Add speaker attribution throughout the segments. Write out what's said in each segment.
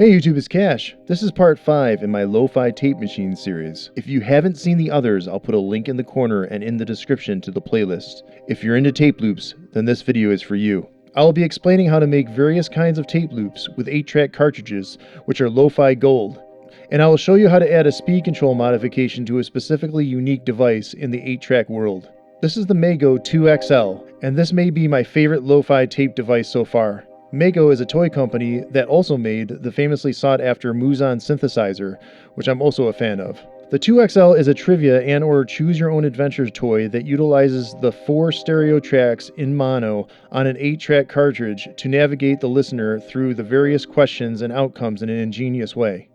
Speaker 1: Hey YouTube, it's Cash. This is part 5 in my Lofi-Tape machine series. If you haven't seen the others, I'll put a link in the corner and in the description to the playlist. If you're into tape loops, then this video is for you. I'll be explaining how to make various kinds of tape loops with 8-track cartridges, which are Lo-Fi Gold. And I will show you how to add a speed control modification to a specifically unique device in the 8-track world. This is the Mego 2XL, and this may be my favorite Lo-Fi tape device so far. Mego is a toy company that also made the famously sought-after Muson synthesizer, which I'm also a fan of. The 2XL is a trivia and/or choose-your-own-adventure toy that utilizes the 4 stereo tracks in mono on an 8-track cartridge to navigate the listener through the various questions and outcomes in an ingenious way.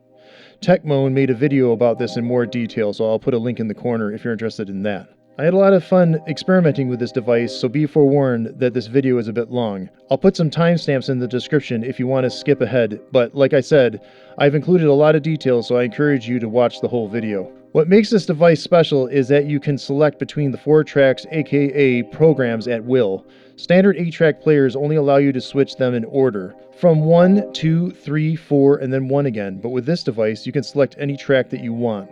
Speaker 1: Techmoan made a video about this in more detail, so I'll put a link in the corner if you're interested in that. I had a lot of fun experimenting with this device, so be forewarned that this video is a bit long. I'll put some timestamps in the description if you want to skip ahead, but like I said, I've included a lot of details, so I encourage you to watch the whole video. What makes this device special is that you can select between the 4 tracks, aka programs, at will. Standard 8-track players only allow you to switch them in order, from 1, 2, 3, 4, and then 1 again, but with this device you can select any track that you want.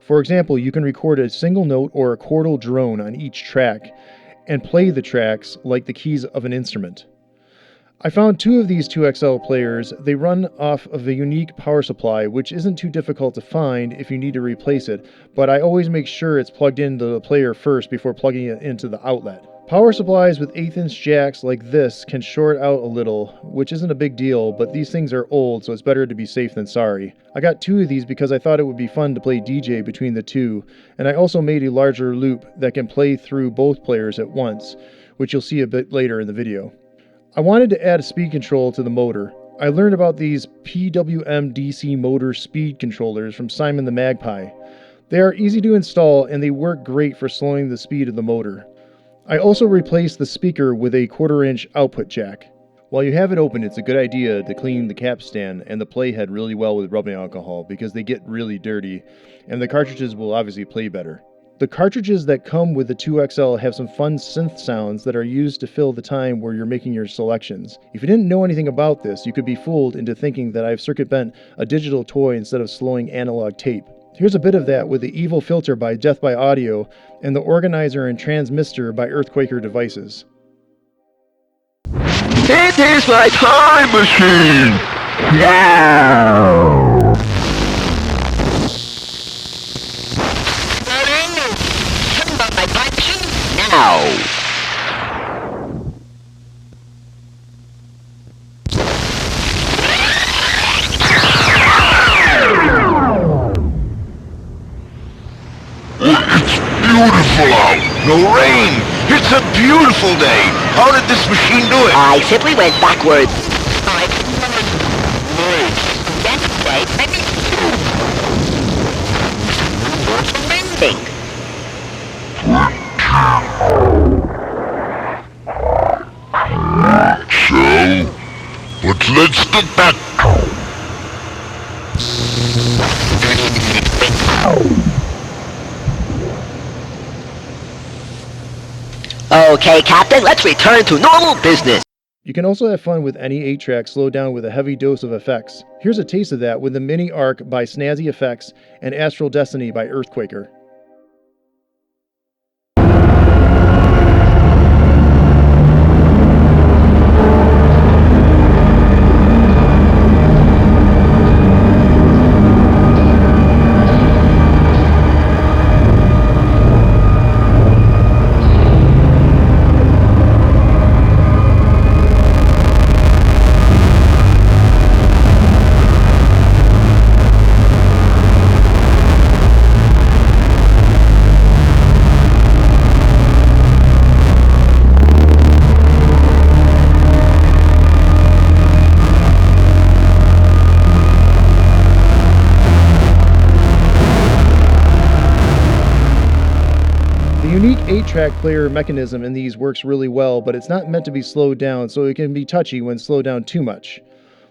Speaker 1: For example, you can record a single note or a chordal drone on each track and play the tracks like the keys of an instrument. I found 2 of these 2XL players. They run off of a unique power supply, which isn't too difficult to find if you need to replace it, but I always make sure it's plugged into the player first before plugging it into the outlet. Power supplies with 1/8" jacks like this can short out a little, which isn't a big deal, but these things are old, so it's better to be safe than sorry. I got 2 of these because I thought it would be fun to play DJ between the 2, and I also made a larger loop that can play through both players at once, which you'll see a bit later in the video. I wanted to add a speed control to the motor. I learned about these PWM DC motor speed controllers from Simon the Magpie. They are easy to install and they work great for slowing the speed of the motor. I also replaced the speaker with a 1/4" output jack. While you have it open, it's a good idea to clean the capstan and the playhead really well with rubbing alcohol because they get really dirty, and the cartridges will obviously play better. The cartridges that come with the 2XL have some fun synth sounds that are used to fill the time where you're making your selections. If you didn't know anything about this, you could be fooled into thinking that I've circuit bent a digital toy instead of slowing analog tape. Here's a bit of that with the Evil Filter by Death by Audio and the Organizer and Transmister by Earthquaker Devices.
Speaker 2: It is my time machine! Now! Now! Beautiful out. No rain. It's a beautiful day. How did this machine do it?
Speaker 3: I simply went backwards.
Speaker 2: So, but let's get back.
Speaker 3: Okay, Captain, let's return to normal business.
Speaker 1: You can also have fun with any 8-track slowed down with a heavy dose of effects. Here's a taste of that with the mini-ark by Snazzy Effects and Astral Destiny by Earthquaker. The unique 8-track player mechanism in these works really well, but it's not meant to be slowed down, so it can be touchy when slowed down too much.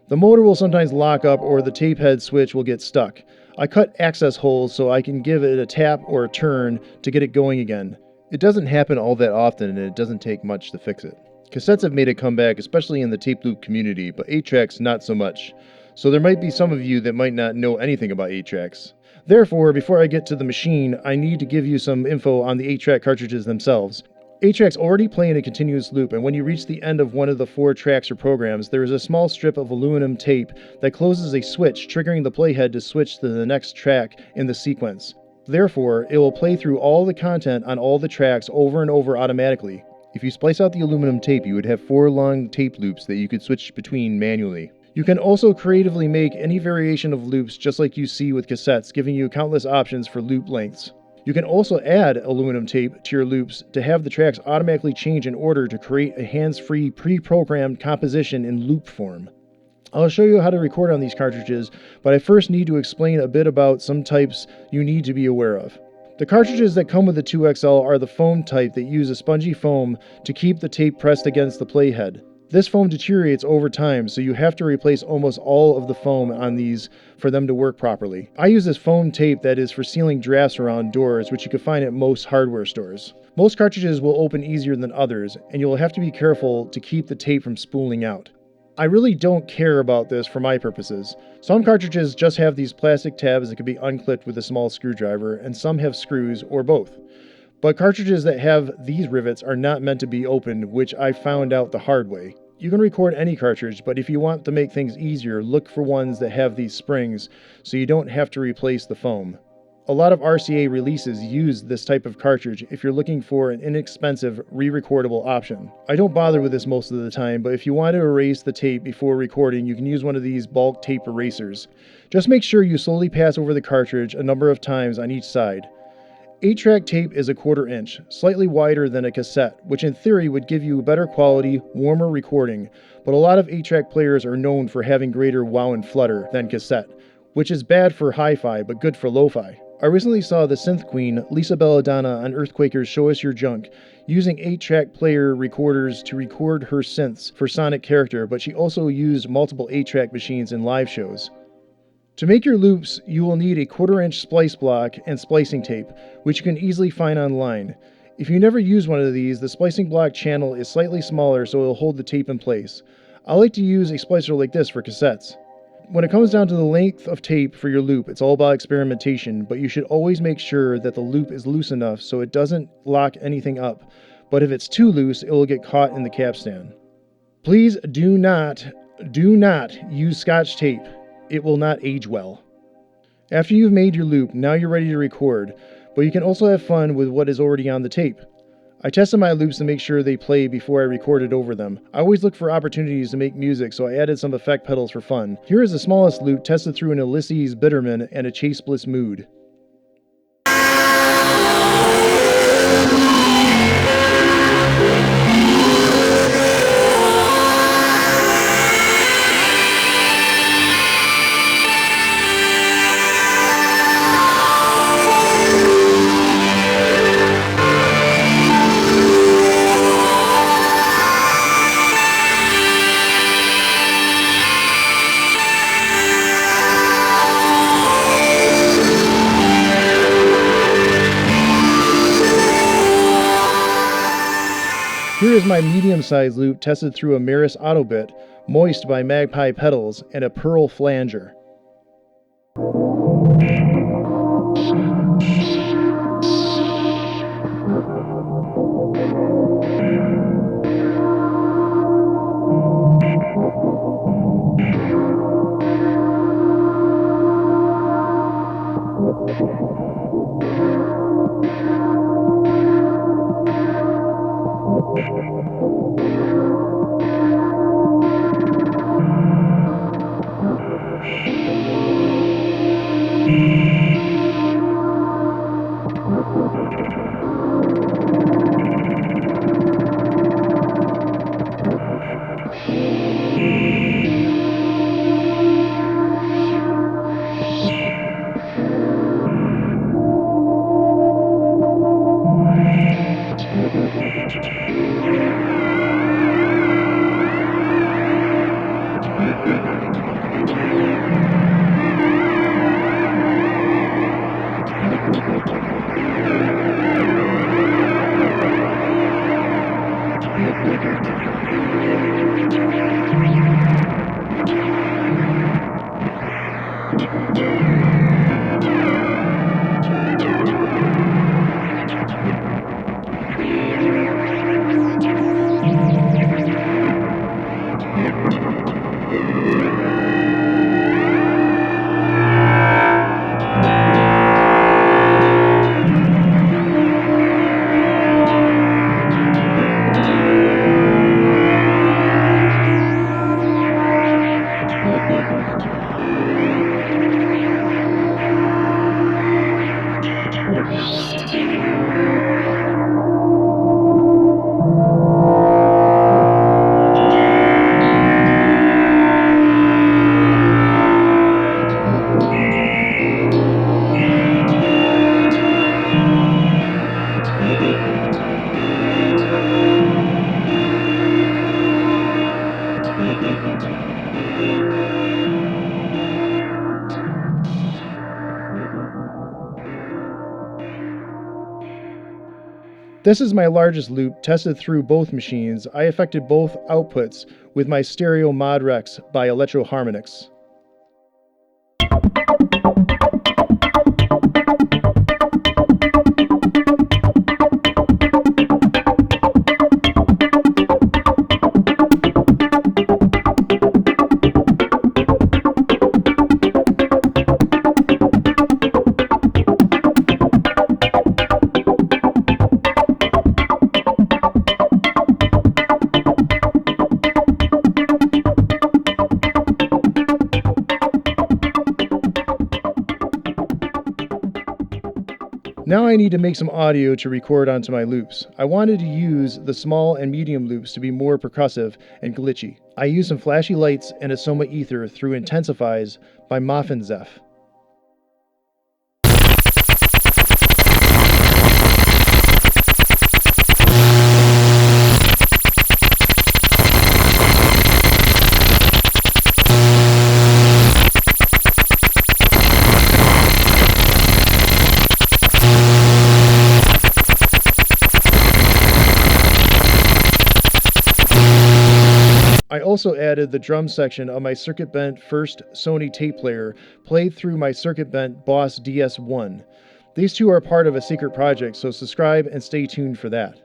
Speaker 1: The motor will sometimes lock up or the tape head switch will get stuck. I cut access holes so I can give it a tap or a turn to get it going again. It doesn't happen all that often and it doesn't take much to fix it. Cassettes have made a comeback, especially in the tape loop community, but 8-tracks not so much. so there might be some of you that might not know anything about 8-tracks. Therefore, before I get to the machine, I need to give you some info on the 8-track cartridges themselves. 8-tracks already play in a continuous loop, and when you reach the end of one of the 4 tracks or programs, there is a small strip of aluminum tape that closes a switch, triggering the playhead to switch to the next track in the sequence. Therefore, it will play through all the content on all the tracks over and over automatically. If you splice out the aluminum tape, you would have 4 long tape loops that you could switch between manually. You can also creatively make any variation of loops just like you see with cassettes, giving you countless options for loop lengths. You can also add aluminum tape to your loops to have the tracks automatically change in order to create a hands-free pre-programmed composition in loop form. I'll show you how to record on these cartridges, but I first need to explain a bit about some types you need to be aware of. The cartridges that come with the 2XL are the foam type that use a spongy foam to keep the tape pressed against the playhead. This foam deteriorates over time, so you have to replace almost all of the foam on these for them to work properly. I use this foam tape that is for sealing drafts around doors, which you can find at most hardware stores. Most cartridges will open easier than others, and you'll have to be careful to keep the tape from spooling out. I really don't care about this for my purposes. Some cartridges just have these plastic tabs that can be unclipped with a small screwdriver, and some have screws or both. But cartridges that have these rivets are not meant to be opened, which I found out the hard way. You can record any cartridge, but if you want to make things easier, look for ones that have these springs so you don't have to replace the foam. A lot of RCA releases use this type of cartridge if you're looking for an inexpensive, re-recordable option. I don't bother with this most of the time, but if you want to erase the tape before recording, you can use one of these bulk tape erasers. Just make sure you slowly pass over the cartridge a number of times on each side. 8-track tape is a 1/4 inch, slightly wider than a cassette, which in theory would give you better quality, warmer recording, but a lot of 8-track players are known for having greater wow and flutter than cassette, which is bad for hi-fi but good for lo-fi. I recently saw the synth queen, Lisa Belladonna on Earthquaker's Show Us Your Junk, using 8-track player recorders to record her synths for sonic character, but she also used multiple 8-track machines in live shows. To make your loops, you will need a 1/4 inch splice block and splicing tape, which you can easily find online. If you never use one of these, the splicing block channel is slightly smaller so it will hold the tape in place. I like to use a splicer like this for cassettes. When it comes down to the length of tape for your loop, it's all about experimentation, but you should always make sure that the loop is loose enough so it doesn't lock anything up, but if it's too loose, it will get caught in the capstan. Please do not use Scotch tape. It will not age well. After you've made your loop, now you're ready to record, but you can also have fun with what is already on the tape. I tested my loops to make sure they play before I recorded over them. I always look for opportunities to make music, so I added some effect pedals for fun. Here is the smallest loop tested through an Ulysses Bitterman and a Chase Bliss mood. Here is my medium-sized loop tested through a Maris Autobit, moist by Magpie pedals, and a Pearl flanger. This is my largest loop tested through both machines. I affected both outputs with my stereo Mod Rex by Electro Harmonix. Now I need to make some audio to record onto my loops. I wanted to use the small and medium loops to be more percussive and glitchy. I used some flashy lights and a soma ether through Intensifies by Muffin Zeph. I also added the drum section of my circuit bent first Sony tape player, played through my circuit bent Boss DS1. These two are part of a secret project, so subscribe and stay tuned for that.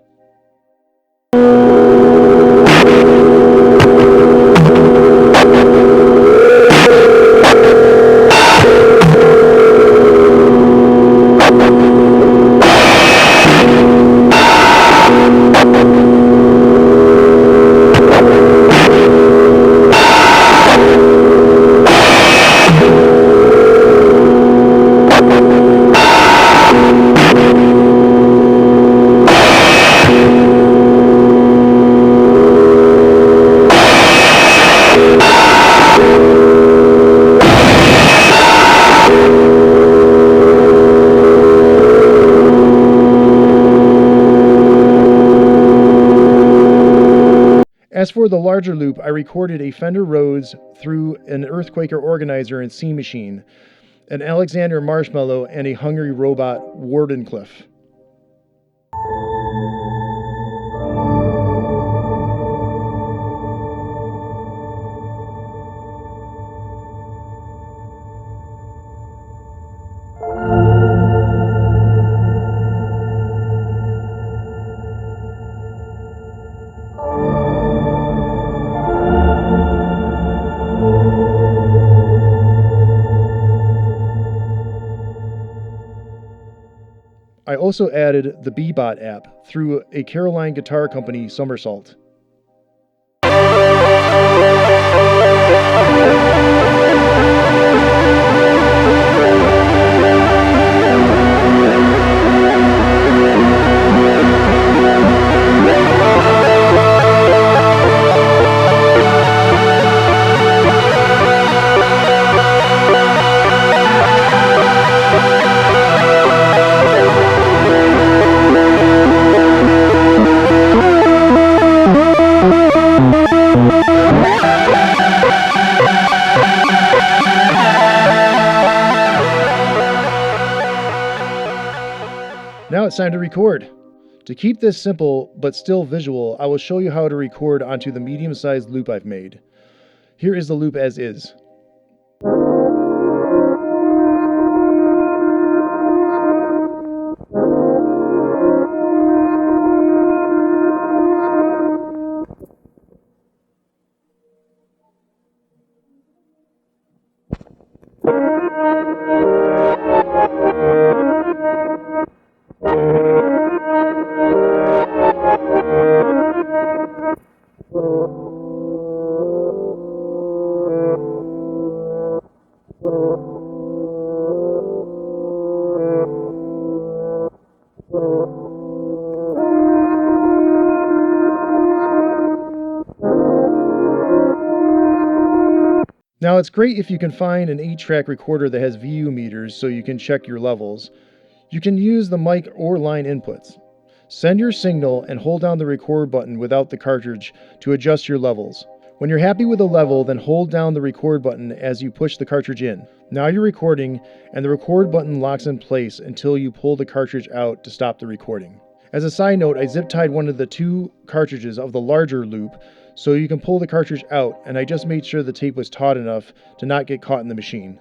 Speaker 1: As for the larger loop, I recorded a Fender Rhodes through an Earthquaker organizer and C machine, an Alexander Marshmallow, and a Hungry Robot Wardenclyffe. I also added the Bebot app through a Caroline Guitar Company somersault. Now it's time to record. To keep this simple but still visual, I will show you how to record onto the medium-sized loop I've made. Here is the loop as is. Now it's great if you can find an 8-track recorder that has VU meters so you can check your levels. You can use the mic or line inputs. Send your signal and hold down the record button without the cartridge to adjust your levels. When you're happy with a level, then hold down the record button as you push the cartridge in. Now you're recording, and the record button locks in place until you pull the cartridge out to stop the recording. As a side note, I zip tied one of the 2 cartridges of the larger loop so you can pull the cartridge out, and I just made sure the tape was taut enough to not get caught in the machine.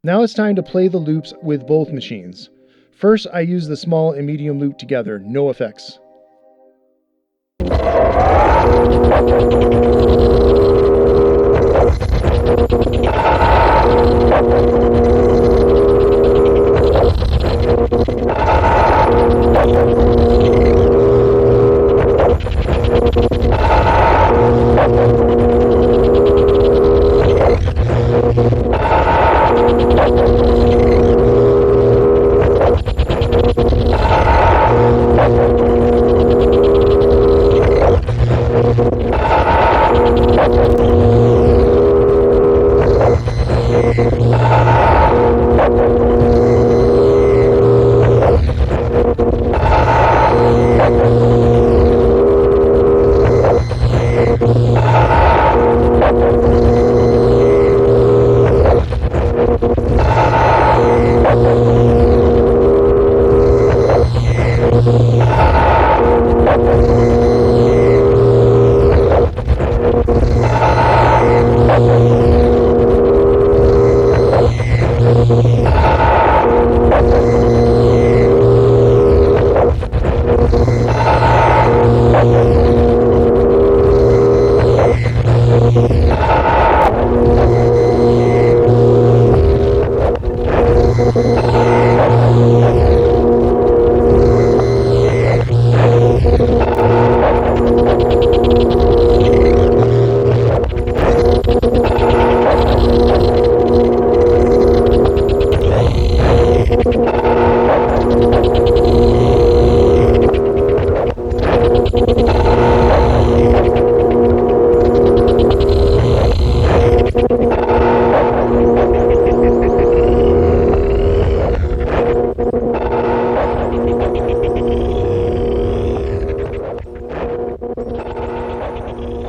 Speaker 1: Now it's time to play the loops with both machines. First, I use the small and medium loop together, no effects.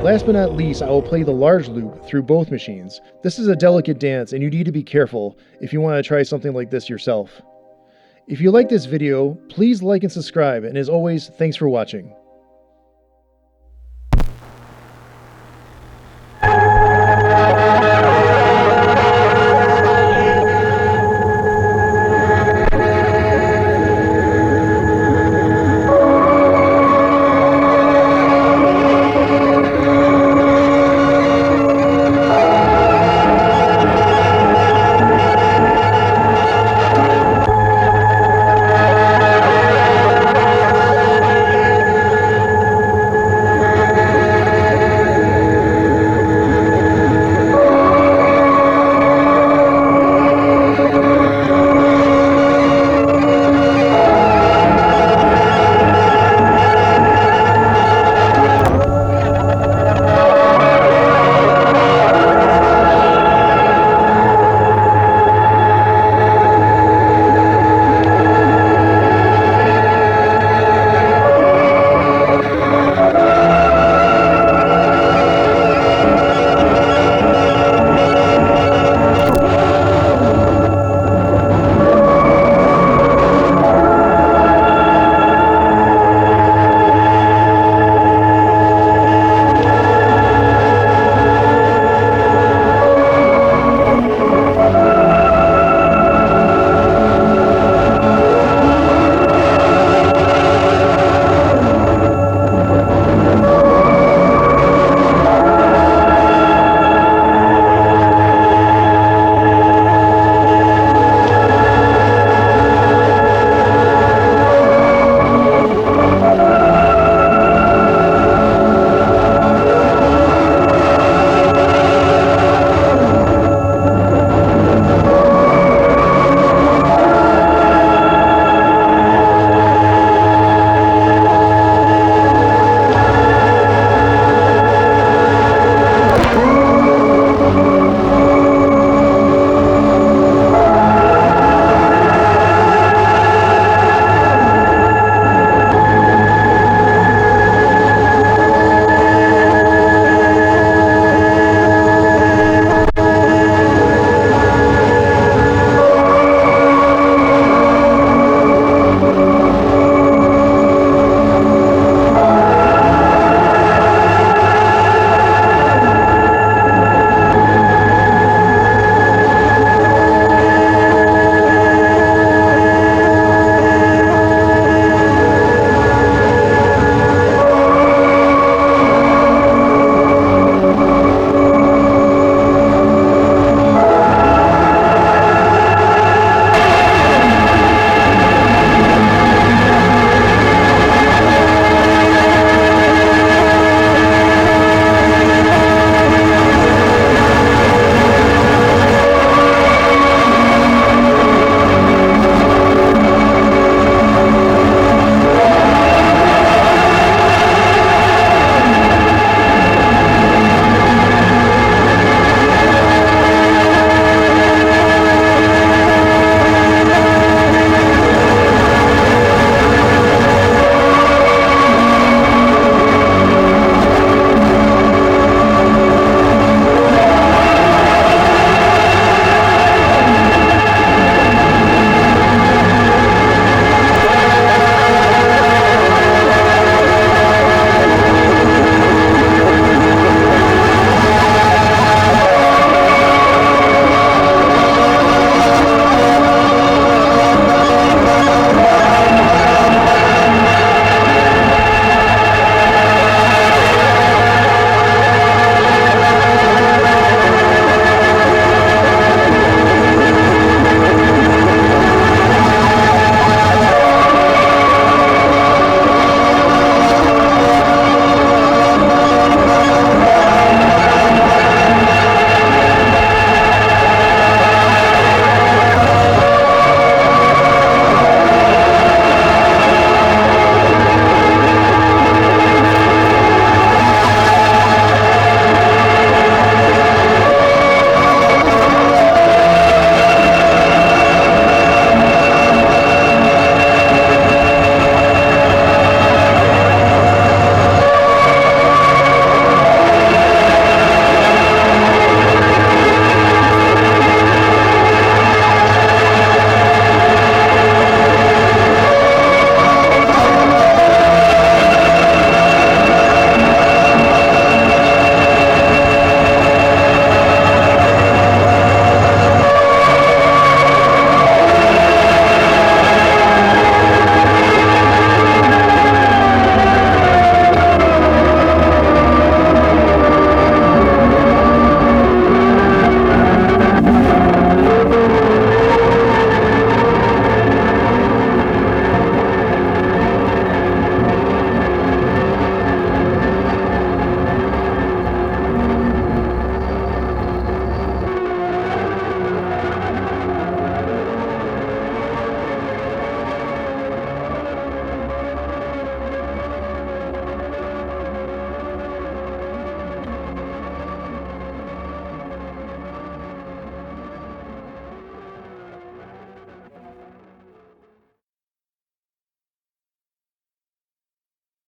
Speaker 1: Last but not least, I will play the large loop through both machines. This is a delicate dance and you need to be careful if you want to try something like this yourself. If you like this video, please like and subscribe, and as always, thanks for watching.